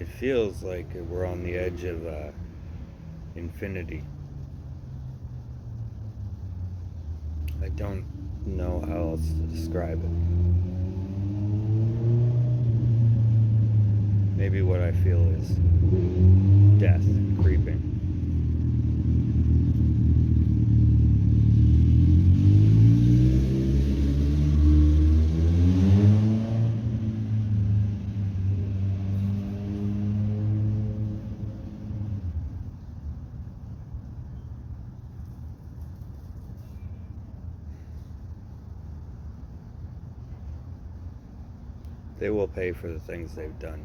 It feels like we're on the edge of infinity. I don't know how else to describe it. Maybe what I feel is death creeping. They will pay for the things they've done.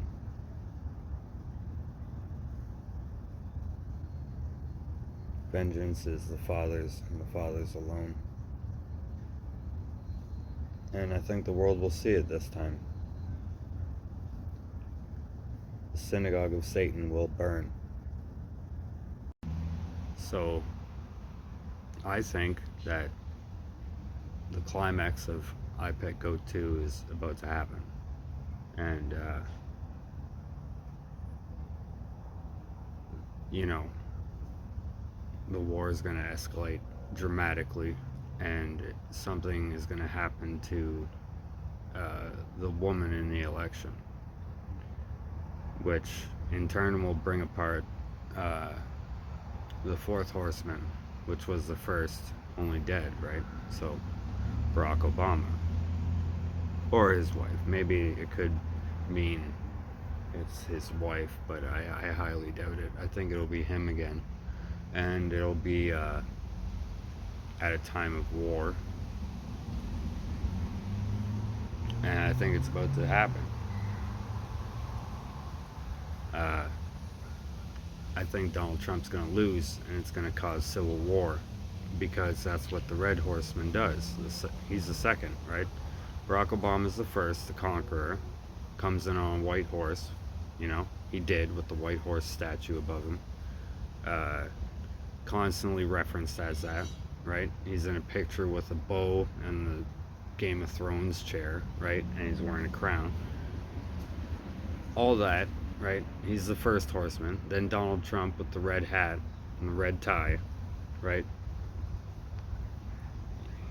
Vengeance is the Father's and the Father's alone. And I think the world will see it this time. The synagogue of Satan will burn. So, I think that the climax of IPEC Go 2 is about to happen. And, the war is going to escalate dramatically, and something is going to happen to the woman in the election, which in turn will bring apart the fourth horseman, which was the first only dead, right? So Barack Obama, or his wife. Maybe it could mean it's his wife, but I highly doubt it. I think it'll be him again, and it'll be at a time of war, and I think it's about to happen. I think Donald Trump's going to lose, and it's going to cause civil war, because that's what the Red Horseman does. He's the second, right? Barack Obama's the first, the conqueror, comes in on a white horse. He did, with the white horse statue above him. Constantly referenced as that, right? He's in a picture with a bow and the Game of Thrones chair, right? And he's wearing a crown. All that, right? He's the first horseman. Then Donald Trump with the red hat and the red tie, right?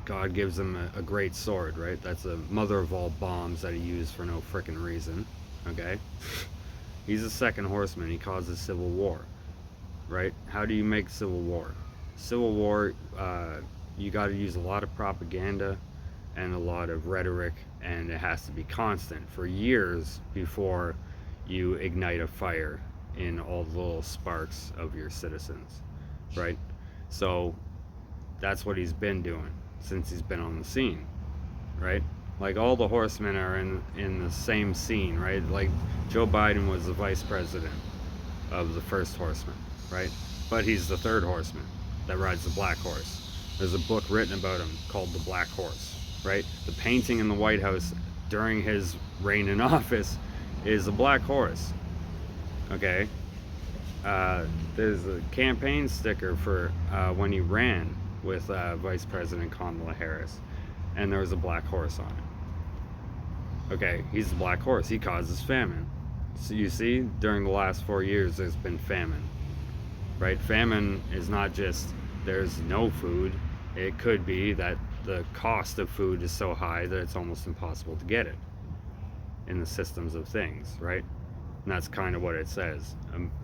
God gives him a great sword, right? That's a mother of all bombs that he used for no frickin' reason, okay? He's the second horseman. He causes civil war, right? How do you make civil war? Civil war, you got to use a lot of propaganda and a lot of rhetoric, and it has to be constant for years before you ignite a fire in all the little sparks of your citizens, right? So that's what he's been doing since he's been on the scene, right? Like, all the horsemen are in the same scene, right? Like, Joe Biden was the vice president of the first horseman, right? But he's the third horseman that rides the black horse. There's a book written about him called The Black Horse, right? The painting in the White House during his reign in office is a black horse, okay? There's a campaign sticker for when he ran with Vice President Kamala Harris, and there was a black horse on it. Okay, he's the black horse. He causes famine. So you see, during the last 4 years, there's been famine, right? Famine is not just there's no food. It could be that the cost of food is so high that it's almost impossible to get it in the systems of things, right? And that's kind of what it says,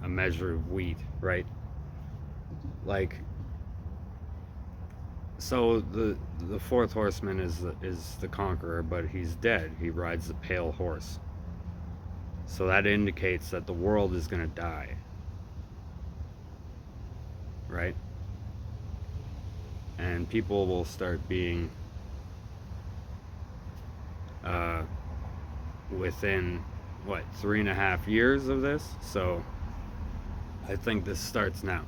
a measure of wheat, right? Like, so the fourth horseman is the conqueror, but he's dead. He rides the pale horse. So that indicates that the world is going to die, right? And people will start being within, what, 3.5 years of this? So I think this starts now.